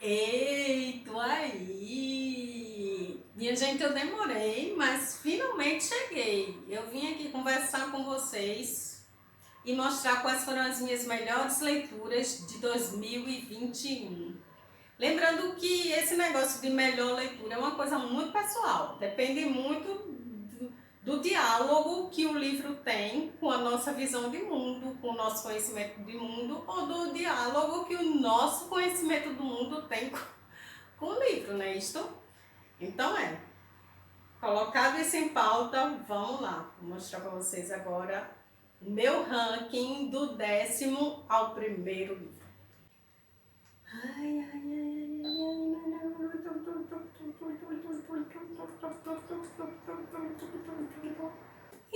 Eita, aí! Minha gente, eu demorei, mas finalmente cheguei. Eu vim aqui conversar com vocês e mostrar quais foram as minhas melhores leituras de 2021. Lembrando que esse negócio de melhor leitura é uma coisa muito pessoal, depende muito do diálogo que o livro tem com a nossa visão de mundo, com o nosso conhecimento de mundo, ou do diálogo que o nosso conhecimento do mundo tem com o livro, não é isto? Então colocado isso em pauta, vamos lá, vou mostrar para vocês agora o meu ranking do 10º ao primeiro livro. Ai, ai, ai,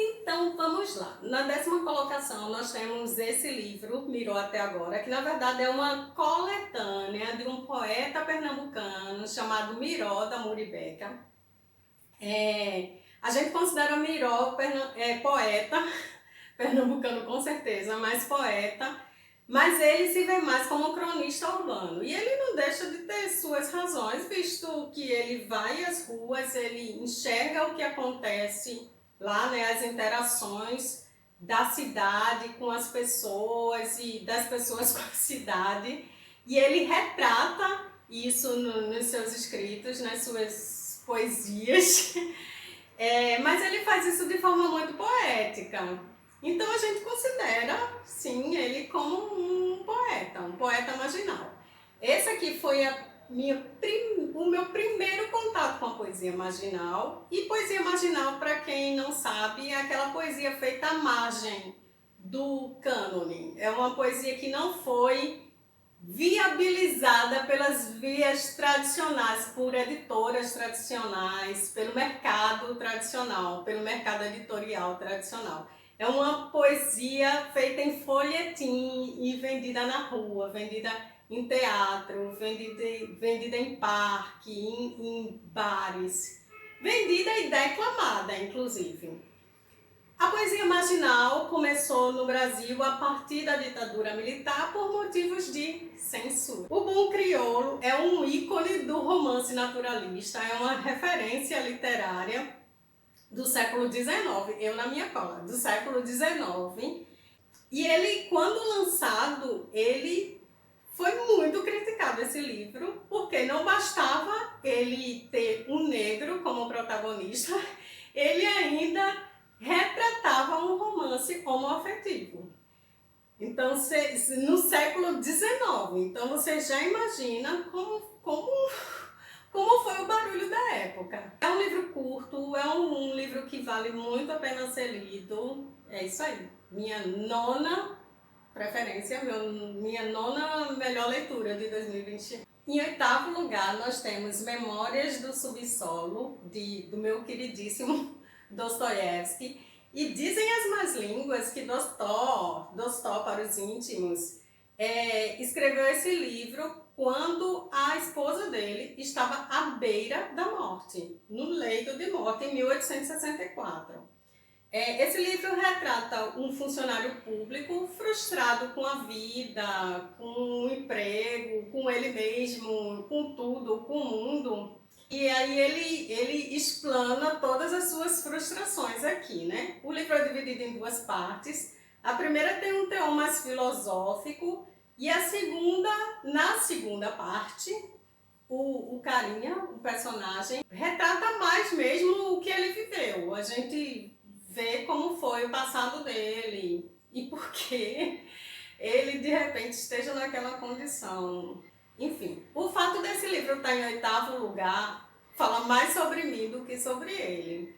Então vamos lá. Na 10ª colocação nós temos esse livro, Miró Até Agora, que na verdade é uma coletânea de um poeta pernambucano chamado Miró da Muribeca. A gente considera Miró poeta, pernambucano com certeza, mas poeta, mas ele se vê mais como um cronista urbano. E ele não deixa de ter suas razões, visto que ele vai às ruas, ele enxerga o que acontece lá, né, as interações da cidade com as pessoas e das pessoas com a cidade. E ele retrata isso nos seus escritos, nas suas poesias. Mas ele faz isso de forma muito poética. Então a gente considera, sim, ele como um poeta marginal. Esse aqui foi o meu primeiro contato com a poesia marginal. E poesia marginal, para quem não sabe, é aquela poesia feita à margem do cânone. É uma poesia que não foi viabilizada pelas vias tradicionais, por editoras tradicionais, pelo mercado tradicional, pelo mercado editorial tradicional. É uma poesia feita em folhetim e vendida na rua, vendida em teatro, vendida em parque, em bares, vendida e declamada, inclusive. A poesia marginal começou no Brasil a partir da ditadura militar por motivos de censura. O Bom Crioulo é um ícone do romance naturalista, é uma referência literária do século XIX, eu na minha cola, do século XIX. E ele, quando lançado, ele foi muito criticado, esse livro, porque não bastava ele ter um negro como protagonista, ele ainda retratava um romance homoafetivo. Então, no século XIX, então você já imagina como foi o barulho da época. É um livro curto, é um livro que vale muito a pena ser lido. É isso aí. Minha nona preferência, minha nona melhor leitura de 2021. Em oitavo lugar, nós temos Memórias do Subsolo, do meu queridíssimo Dostoiévski. E dizem as más línguas que Dostó para os íntimos, escreveu esse livro quando a esposa dele estava à beira da morte, no leito de morte, em 1864. Esse livro retrata um funcionário público frustrado com a vida, com o emprego, com ele mesmo, com tudo, com o mundo. E aí ele explana todas as suas frustrações aqui, né? O livro é dividido em duas partes. A primeira tem um teor mais filosófico e a segunda, na segunda parte, o carinha, o personagem, retrata mais mesmo o que ele viveu. A gente vê como foi o passado dele e por que ele de repente esteja naquela condição. Enfim, o fato desse livro estar em oitavo lugar fala mais sobre mim do que sobre ele.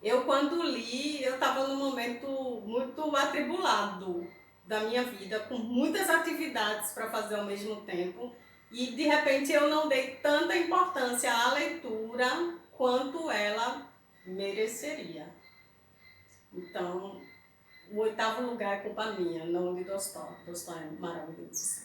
Eu, quando li, eu estava num momento muito atribulado da minha vida, com muitas atividades para fazer ao mesmo tempo, e de repente eu não dei tanta importância à leitura quanto ela mereceria. Então, o oitavo lugar é culpa minha, não de Dostó. Dostó é maravilhoso.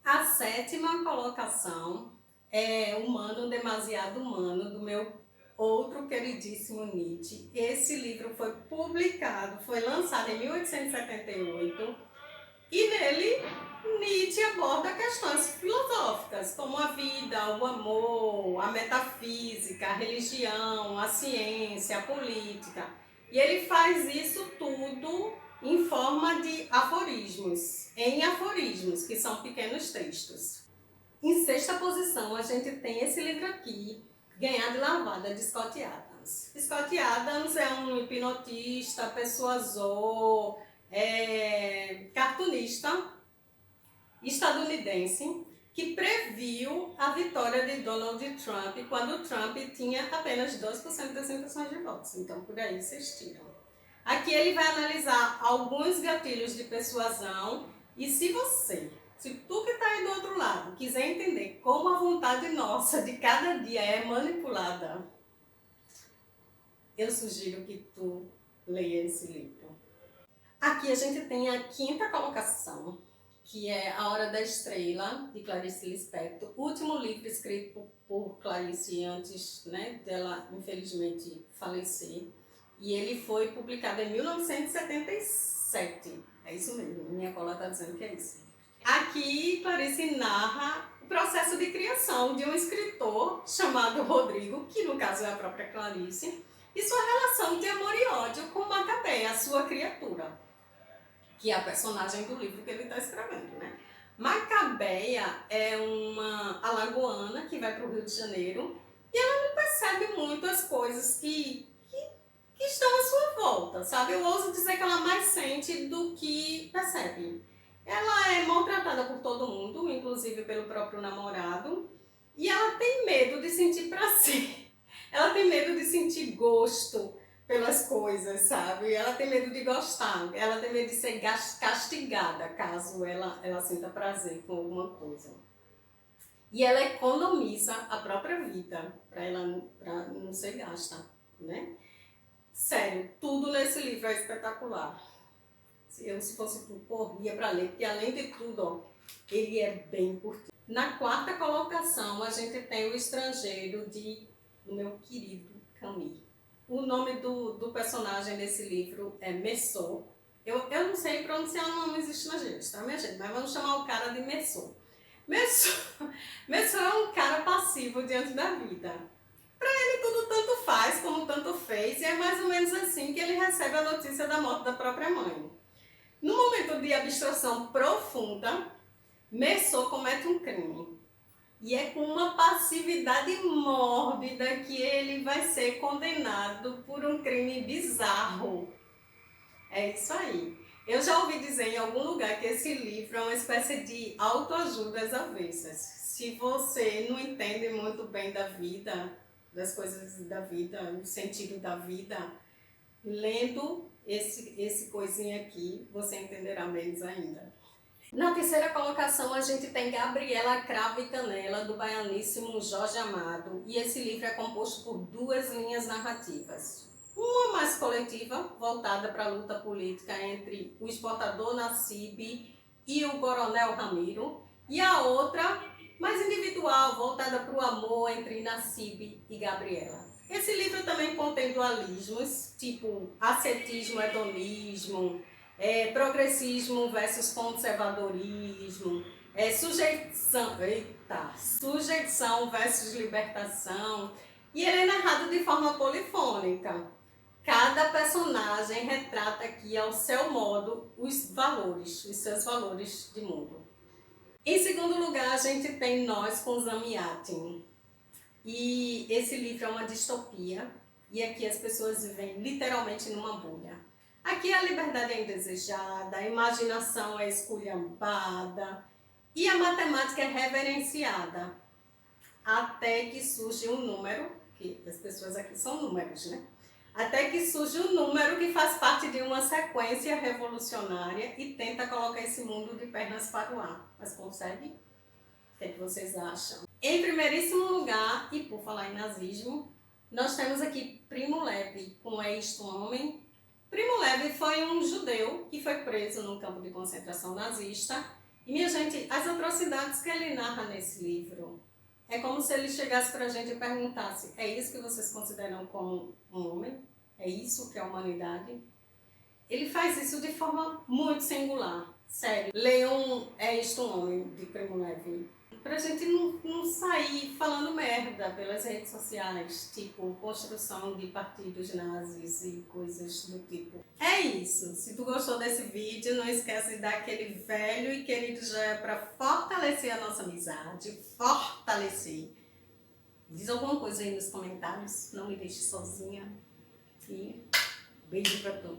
A sétima colocação é Humano, Demasiado Humano, do meu outro queridíssimo Nietzsche. Esse livro foi publicado, foi lançado em 1878 E nele, Nietzsche aborda questões filosóficas, como a vida, o amor, a metafísica, a religião, a ciência, a política. E ele faz isso tudo em forma de aforismos, em aforismos, que são pequenos textos. Em sexta posição, a gente tem esse livro aqui, Ganhar de Lavada, de Scott Adams. Scott Adams é um hipnotista, persuasor, cartunista estadunidense que previu a vitória de Donald Trump quando Trump tinha apenas 2% das intenções de votos. Então, por aí vocês tiram. Aqui ele vai analisar alguns gatilhos de persuasão e se tu que está aí do outro lado quiser entender como a vontade nossa de cada dia é manipulada, eu sugiro que tu leia esse livro. Aqui a gente tem a quinta colocação, que é A Hora da Estrela, de Clarice Lispector, último livro escrito por Clarice antes, né, dela infelizmente falecer. E ele foi publicado em 1977. É isso mesmo, minha cola está dizendo que é isso. Aqui Clarice narra o processo de criação de um escritor chamado Rodrigo, que no caso é a própria Clarice, e sua relação de amor e ódio com Macabeia, a sua criatura, que é a personagem do livro que ele está escrevendo, né? Macabeia é uma alagoana que vai para o Rio de Janeiro e ela não percebe muito as coisas que estão à sua volta, sabe? Eu ouso dizer que ela mais sente do que percebe. Ela é maltratada por todo mundo, inclusive pelo próprio namorado, e ela tem medo de sentir prazer. Ela tem medo de sentir gosto pelas coisas, sabe? Ela tem medo de gostar, ela tem medo de ser castigada caso ela sinta prazer com alguma coisa. E ela economiza a própria vida para não ser gasta, né? Sério, tudo nesse livro é espetacular. Se fosse tu, corria para ler, porque além de tudo, ó, ele é bem curtinho. Na quarta colocação, a gente tem O Estrangeiro, do meu querido Camus. O nome do personagem desse livro é Messot. Eu não sei pronunciar nomes estrangeiros, tá, minha gente? Mas vamos chamar o cara de Messot. Messot é um cara passivo diante da vida. Para ele tudo tanto faz como tanto fez, e é mais ou menos assim que ele recebe a notícia da morte da própria mãe. No momento de abstração profunda, Messot comete um crime. E é com uma passividade mórbida que ele vai ser condenado por um crime bizarro. É isso aí. Eu já ouvi dizer em algum lugar que esse livro é uma espécie de autoajuda às avessas. Se você não entende muito bem da vida, das coisas da vida, o sentido da vida, lendo esse coisinha aqui, você entenderá menos ainda. Na terceira colocação, a gente tem Gabriela Cravo e Canela, do baianíssimo Jorge Amado. E esse livro é composto por duas linhas narrativas. Uma mais coletiva, voltada para a luta política entre o exportador Nassib e o coronel Ramiro. E a outra, mais individual, voltada para o amor entre Nassib e Gabriela. Esse livro também contém dualismos, tipo ascetismo, hedonismo, progressismo versus conservadorismo, sujeição versus libertação. E ele é narrado de forma polifônica. Cada personagem retrata aqui ao seu modo os seus valores de mundo. Em segundo lugar, a gente tem Nós com Zamiatin. E esse livro é uma distopia, e aqui as pessoas vivem literalmente numa bolha. Aqui a liberdade é indesejada, a imaginação é esculhambada e a matemática é reverenciada. Até que surge um número, que as pessoas aqui são números, né? Até que surge um número que faz parte de uma sequência revolucionária e tenta colocar esse mundo de pernas para o ar. Mas consegue? O que vocês acham? Em primeiríssimo lugar, e por falar em nazismo, nós temos aqui Primo Levi, com É Isto Homem. Primo Levi foi um judeu que foi preso num campo de concentração nazista. E, minha gente, as atrocidades que ele narra nesse livro, é como se ele chegasse para a gente e perguntasse: é isso que vocês consideram como um homem? É isso que é a humanidade? Ele faz isso de forma muito singular. Sério, leiam É Isto um Homem, de Primo Levi. Pra gente não sair falando merda pelas redes sociais, tipo construção de partidos nazis e coisas do tipo. É isso. Se tu gostou desse vídeo, não esquece de dar aquele velho e querido joinha pra fortalecer a nossa amizade. Fortalecer. Diz alguma coisa aí nos comentários, não me deixe sozinha. E beijo pra tu.